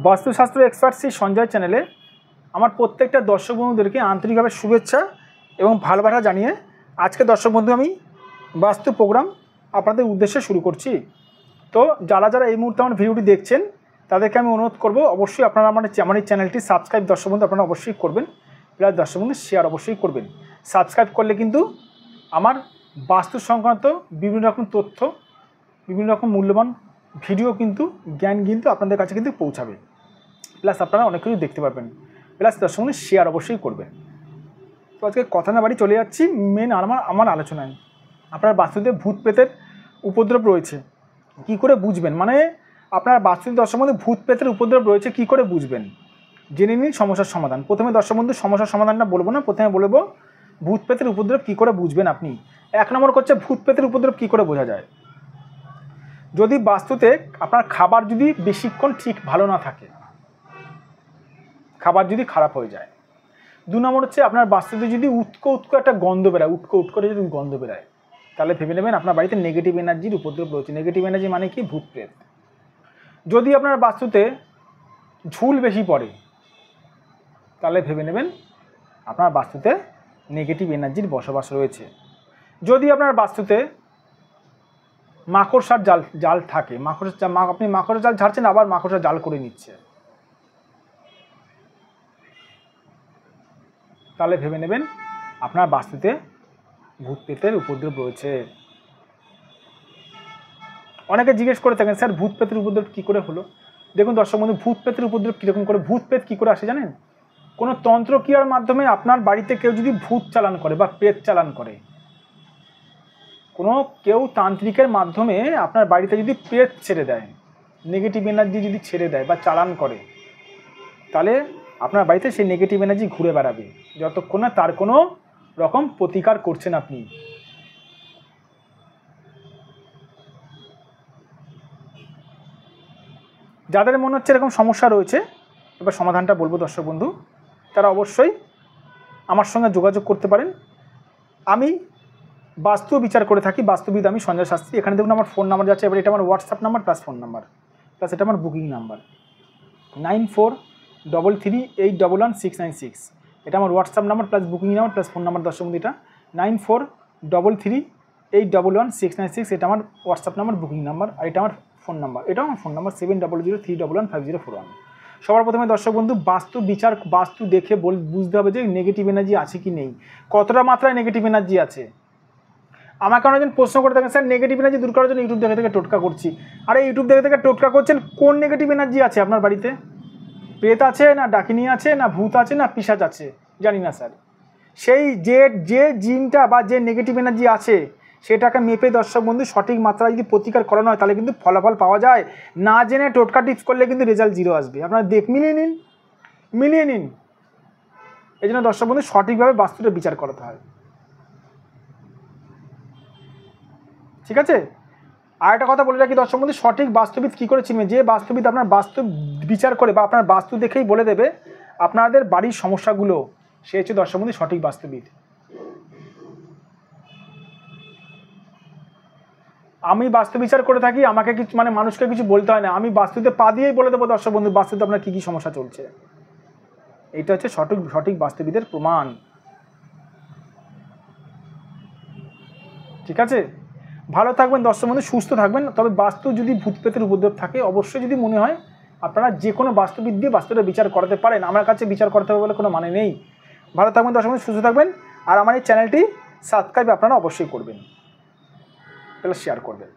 বাস্তুশাস্ত্র এক্সপার্ট শ্রী সঞ্জয় চ্যানেলে আমার প্রত্যেকটা দর্শক বন্ধুদেরকে আন্তরিকভাবে শুভেচ্ছা এবং ভালোবাসা জানিয়ে আজকে দর্শক বন্ধু আমি বাস্তু প্রোগ্রাম আপনাদের উদ্দেশ্যে শুরু করছি। তো যারা যারা এই মুহূর্তে আমার ভিডিওটি দেখছেন তাদেরকে আমি অনুরোধ করব, অবশ্যই আপনারা আমার এই চ্যানেলটি সাবস্ক্রাইব দর্শক বন্ধু আপনারা অবশ্যই করবেন, প্লাস দর্শক বন্ধু শেয়ার অবশ্যই করবেন। সাবস্ক্রাইব করলে কিন্তু আমার বাস্তু সংক্রান্ত বিভিন্ন রকম তথ্য, বিভিন্ন রকম মূল্যবান ভিডিও কিন্তু জ্ঞান কিন্তু আপনাদের কাছে কিন্তু পৌঁছাবে, প্লাস আপনারা অনেক কিছু দেখতে পারবেন, প্লাস তার সঙ্গে শেয়ার অবশ্যই করবেন। তো আজকে কথা না বাড়ি চলে যাচ্ছি মেন আমার আলোচনায়। আপনার বাস্তুতে ভূত প্রেতের উপদ্রব রয়েছে, কি করে বুঝবেন? মানে আপনার বাস্তুতে দর্শক বন্ধু ভূত প্রেতের উপদ্রব রয়েছে, কি করে বুঝবেন জেনে নিন সমস্যার সমাধান। প্রথমে দর্শক বন্ধু সমস্যার সমাধানটা বলবো না, প্রথমে বলবো ভূত প্রেতের উপদ্রব কী করে বুঝবেন আপনি। এক নম্বর হচ্ছে ভূত প্রেতের উপদ্রব কী করে বোঝা যায়। যদি বাস্তুতে আপনার খাবার যদি বেশিক্ষণ ঠিক ভালো না থাকে, খাবার যদি খারাপ হয়ে যায়। দু নম্বর হচ্ছে আপনার বাস্তুতে যদি উৎকো একটা গন্ধ বেরায়, উৎকো যদি গন্ধ বেরায়, তাহলে ভেবে নেবেন আপনার বাড়িতে নেগেটিভ এনার্জির উপদ্রব রয়েছে। নেগেটিভ এনার্জি মানে কি? ভূত প্রেত। যদি আপনার বাস্তুতে ঝুল বেশি পড়ে, তাহলে ভেবে নেবেন আপনার বাস্তুতে নেগেটিভ এনার্জির বসবাস রয়েছে। যদি আপনার বাস্তুতে মাকড়সার জাল থাকে, আপনি মাকড়সার জাল ঝাড়ছেন, আবার মাকড়সার জাল করে নিচ্ছে, তাহলে ভেবে নেবেন আপনার বাস্তুতে ভূত প্রেতের উপদ্রব রয়েছে। অনেকে জিজ্ঞেস করে থাকেন, স্যার ভূত প্রেতের উপদ্রব কী করে হলো? দেখুন দর্শক বন্ধু, ভূত প্রেতের উপদ্রব কীরকম করে, ভূত প্রেত কী করে আসে জানেন? কোনো তন্ত্রক্রিয়ার মাধ্যমে আপনার বাড়িতে কেউ যদি ভূত চালান করে বা প্রেত চালান করে, কেউ তান্ত্রিকের মাধ্যমে আপনার বাড়িতে যদি প্রেত ছেড়ে দেয়, নেগেটিভ এনার্জি যদি ছেড়ে দেয় বা চালান করে, তাহলে আপনার বাড়িতে সেই নেগেটিভ এনার্জি ঘুরে বেড়াবে যতক্ষণ না তার কোনো রকম প্রতিকার করছেন আপনি। যাদের মনে হচ্ছে এরকম সমস্যা রয়েছে, এবার সমাধানটা বলবো দর্শক বন্ধু, তারা অবশ্যই আমার সঙ্গে যোগাযোগ করতে পারেন। আমি বাস্তু বিচার করে থাকি, বাস্তুবিদ আমি সঞ্জয় শাস্ত্রী। এখানে দেখুন আমার ফোন নাম্বার যাচ্ছে, এবার এটা আমার WhatsApp number plus phone number, plus এটা আমার বুকিং নাম্বার 9433811696। এটা আমার WhatsApp number plus booking number plus phone number দর্শক বন্ধু। এটা 9433811696, এটা আমার হোয়াটসঅ্যাপ নাম্বার বুকিং নাম্বার, আর এটা আমার ফোন নাম্বার, এটাও আমার ফোন নাম্বার 7003115041। সবার প্রথমে দর্শক বন্ধু বাস্তু দেখে বুঝতে হবে যে নেগেটিভ এনার্জি আছে কি নেই, কতটা মাত্রায় নেগেটিভ এনার্জি আছে। আমাকে অনেকজন প্রশ্ন করে থাকেন, স্যার নেগেটিভ এনার্জি দূর করার জন্য ইউটিউব দেখে থেকে টোটকা করছি। আরে ইউটিউব দেখে টোটকা করছেন, কোন নেগেটিভ এনার্জি আছে আপনার বাড়িতে? প্রেত আছে না ডাকিনী আছে না ভূত আছে না পিশাচ আছে? জানি না স্যার। সেই যে জিনটা বা যে নেগেটিভ এনার্জি আছে সেটাকে মেপে দর্শক বন্ধু সঠিক মাত্রায় যদি প্রতিকার করানো হয়, তাহলে কিন্তু ফলাফল পাওয়া যায়। না জেনে টোটকা টিপস করলে কিন্তু রেজাল্ট জিরো আসবে। আপনারা মিলিয়ে নিন। এই জন্য দর্শক বন্ধু সঠিকভাবে বাস্তুটা বিচার করাতে হয়, ঠিক আছে? আর একটা কথা বলে রাখি দর্শক বন্ধু, সঠিক বাস্তুবিদ কী করে চিনবে? যে বাস্তুবিদ আপনার বাস্তু বিচার করে বা আপনার বাস্তু দেখেই বলে দেবে আপনাদের বাড়ির সমস্যাগুলো, সে হচ্ছে দর্শক বন্ধু সঠিক বাস্তুবিদ। আমি বাস্তু বিচার করে থাকি, আমাকে কিছু মানুষকে কিছু বলতে হয় না, আমি বাস্তুতে পা দিয়েই বলে দেবো দর্শক বন্ধু বাস্তুতে আপনার কী কী সমস্যা চলছে। এটা হচ্ছে সঠিক বাস্তুবিদের প্রমাণ, ঠিক আছে? ভালো থাকবেন দর্শক বন্ধু, সুস্থ থাকবেন। তবে বাস্তু যদি ভূত প্রেতের উপদ্রব থাকে, অবশ্যই যদি মনে হয় আপনারা যে কোনো বাস্তুবিদ দিয়ে বাস্তুটা বিচার করাতে পারেন, আমার কাছে বিচার করতে হবে বলে কোনো মানে নেই। ভালো থাকবেন দর্শক বন্ধু, সুস্থ থাকবেন। আর আমার এই চ্যানেলটি সাবস্ক্রাইব আপনারা অবশ্যই করবেন, তাহলে শেয়ার করবেন।